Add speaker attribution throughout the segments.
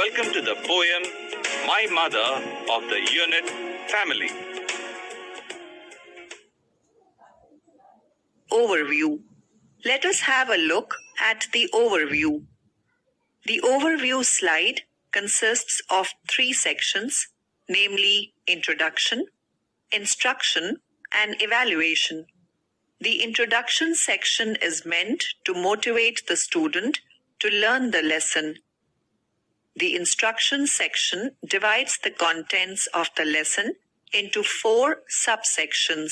Speaker 1: Welcome to the poem My Mother of the Unit Family.
Speaker 2: Overview. Let us have a look at the overview. The overview slide consists of 3 sections, namely Introduction, Instruction, and Evaluation. The introduction section is meant to motivate the student to learn the lesson. The instruction section divides the contents of the lesson into 4 subsections.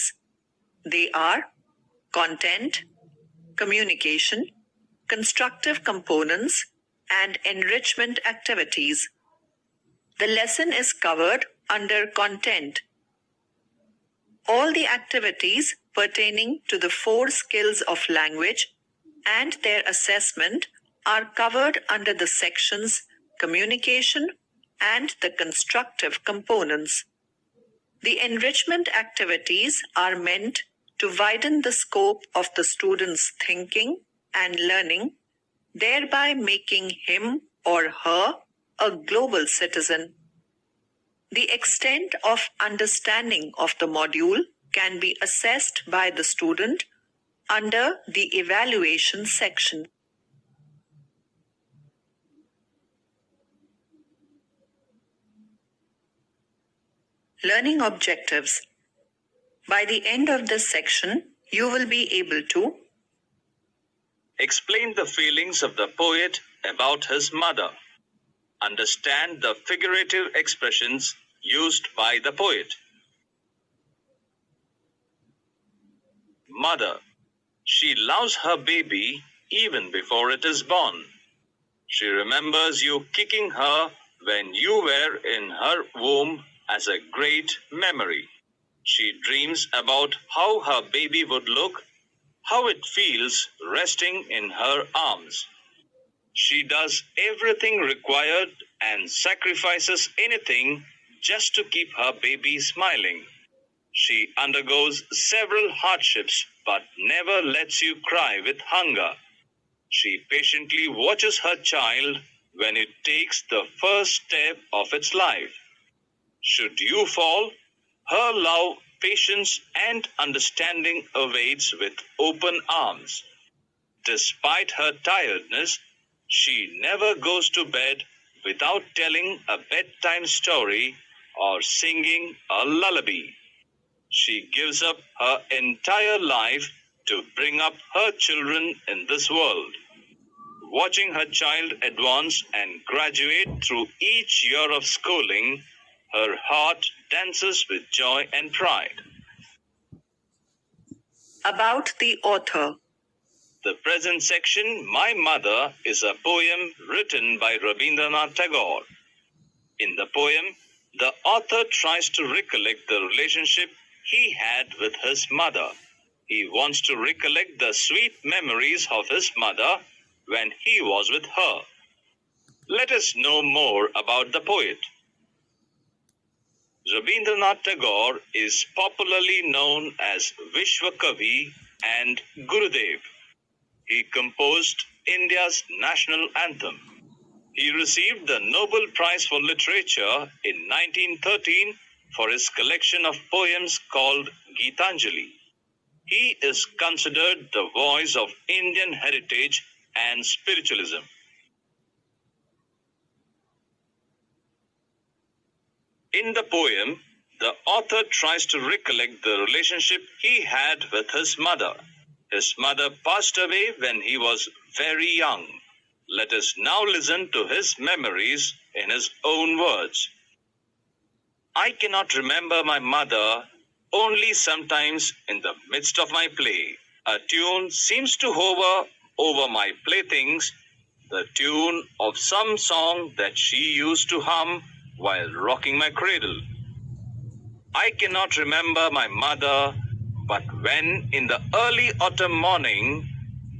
Speaker 2: They are content, communication, constructive components, and enrichment activities. The lesson is covered under content. All the activities pertaining to the 4 skills of language and their assessment are covered under the sections communication and the constructive components. The enrichment activities are meant to widen the scope of the student's thinking and learning, thereby making him or her a global citizen. The extent of understanding of the module can be assessed by the student under the evaluation section. Learning objectives. By the end of this section, you will be able to
Speaker 1: Explain the feelings of the poet about his mother. Understand the figurative expressions used by the poet. Mother. She loves her baby even before it is born. She remembers you kicking her when you were in her womb as a great memory. She dreams about how her baby would look, how it feels resting in her arms. She does everything required and sacrifices anything just to keep her baby smiling. She undergoes several hardships but never lets you cry with hunger. She patiently watches her child when it takes the first step of its life. Should you fall, her love, patience, and understanding awaits with open arms. Despite her tiredness, she never goes to bed without telling a bedtime story or singing a lullaby. She gives up her entire life to bring up her children in this world. Watching her child advance and graduate through each year of schooling, her heart dances with joy and pride.
Speaker 2: About the author.
Speaker 1: The present section, My Mother, is a poem written by Rabindranath Tagore. In the poem, the author tries to recollect the relationship he had with his mother. He wants to recollect the sweet memories of his mother when he was with her. Let us know more about the poet. Rabindranath Tagore is popularly known as Vishwakavi and Gurudev. He composed India's national anthem. He received the Nobel Prize for Literature in 1913 for his collection of poems called Gitanjali. He is considered the voice of Indian heritage and spiritualism. In the poem, the author tries to recollect the relationship he had with his mother. His mother passed away when he was very young. Let us now listen to his memories in his own words. I cannot remember my mother, only sometimes in the midst of my play. A tune seems to hover over my playthings, the tune of some song that she used to hum while rocking my cradle. I cannot remember my mother, but when in the early autumn morning,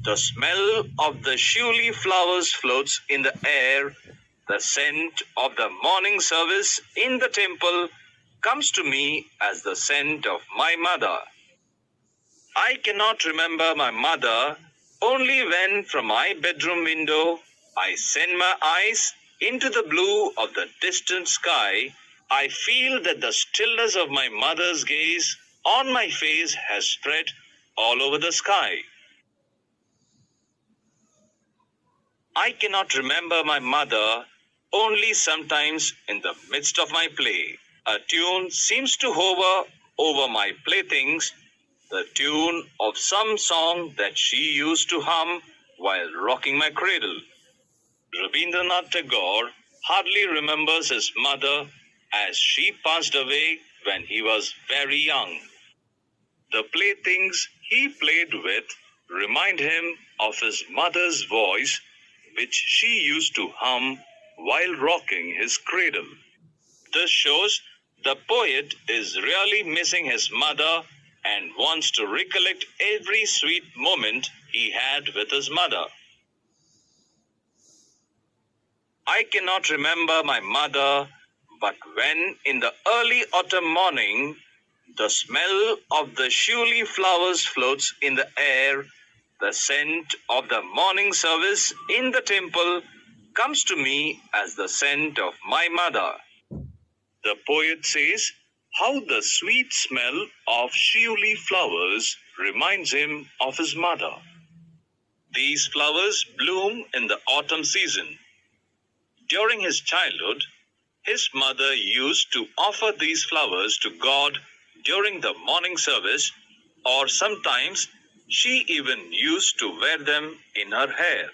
Speaker 1: the smell of the shiuli flowers floats in the air, the scent of the morning service in the temple comes to me as the scent of my mother. I cannot remember my mother only when from my bedroom window I send my eyes into the blue of the distant sky, I feel that the stillness of my mother's gaze on my face has spread all over the sky. I cannot remember my mother only sometimes in the midst of my play. A tune seems to hover over my playthings, the tune of some song that she used to hum while rocking my cradle. Rabindranath Tagore hardly remembers his mother as she passed away when he was very young. The playthings he played with remind him of his mother's voice, which she used to hum while rocking his cradle. This shows the poet is really missing his mother and wants to recollect every sweet moment he had with his mother. I cannot remember my mother, but when in the early autumn morning the smell of the shiuli flowers floats in the air, the scent of the morning service in the temple comes to me as the scent of my mother. The poet says how the sweet smell of shiuli flowers reminds him of his mother. These flowers bloom in the autumn season. During his childhood, his mother used to offer these flowers to God during the morning service, or sometimes she even used to wear them in her hair.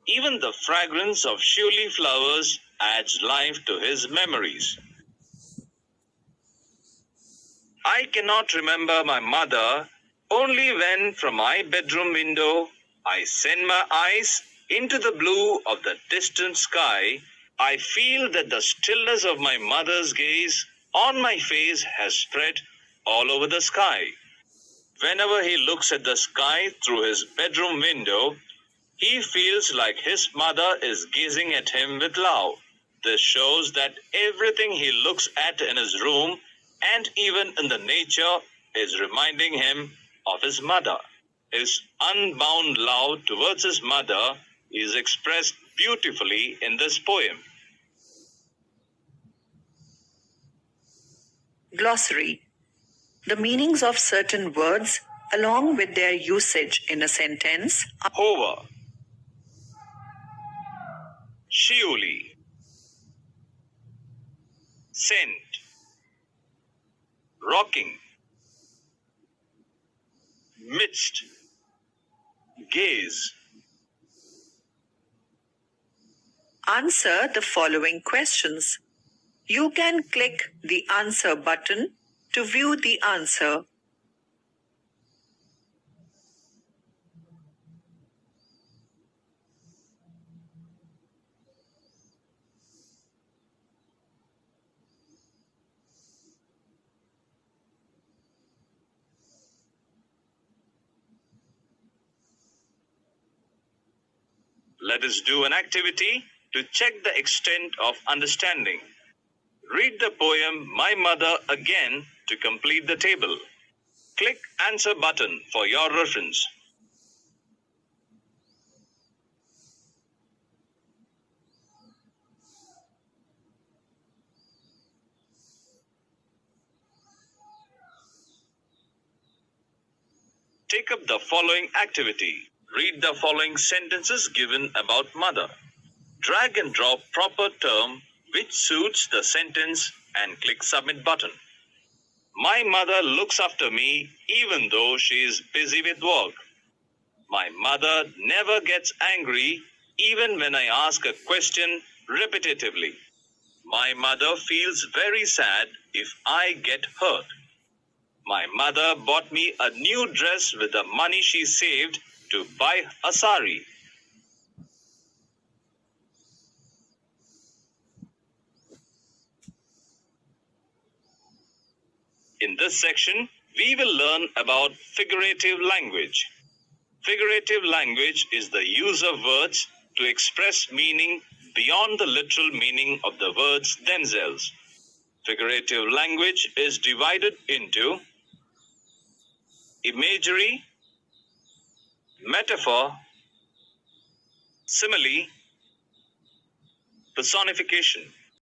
Speaker 1: Even the fragrance of shiuli flowers adds life to his memories. I cannot remember my mother only when from my bedroom window I send my eyes into the blue of the distant sky. I feel that the stillness of my mother's gaze on my face has spread all over the sky. Whenever he looks at the sky through his bedroom window, he feels like his mother is gazing at him with love. This shows that everything he looks at in his room and even in the nature is reminding him of his mother. His unbound love towards his mother is expressed beautifully in this poem.
Speaker 2: Glossary. The meanings of certain words along with their usage in a sentence are
Speaker 1: Hover, shiuli, scent, rocking, midst, gaze.
Speaker 2: Answer the following questions. You can click the answer button to view the answer.
Speaker 1: Let us do an activity to check the extent of understanding. Read the poem My Mother again to complete the table. Click Answer button for your reference. Take up the following activity. Read the following sentences given about mother. Drag and drop proper term which suits the sentence and click Submit button. My mother looks after me even though she is busy with work. My mother never gets angry even when I ask a question repetitively. My mother feels very sad if I get hurt. My mother bought me a new dress with the money she saved to buy a sari. In this section, we will learn about figurative language. Figurative language is the use of words to express meaning beyond the literal meaning of the words themselves. Figurative language is divided into imagery, metaphor, simile, Personification.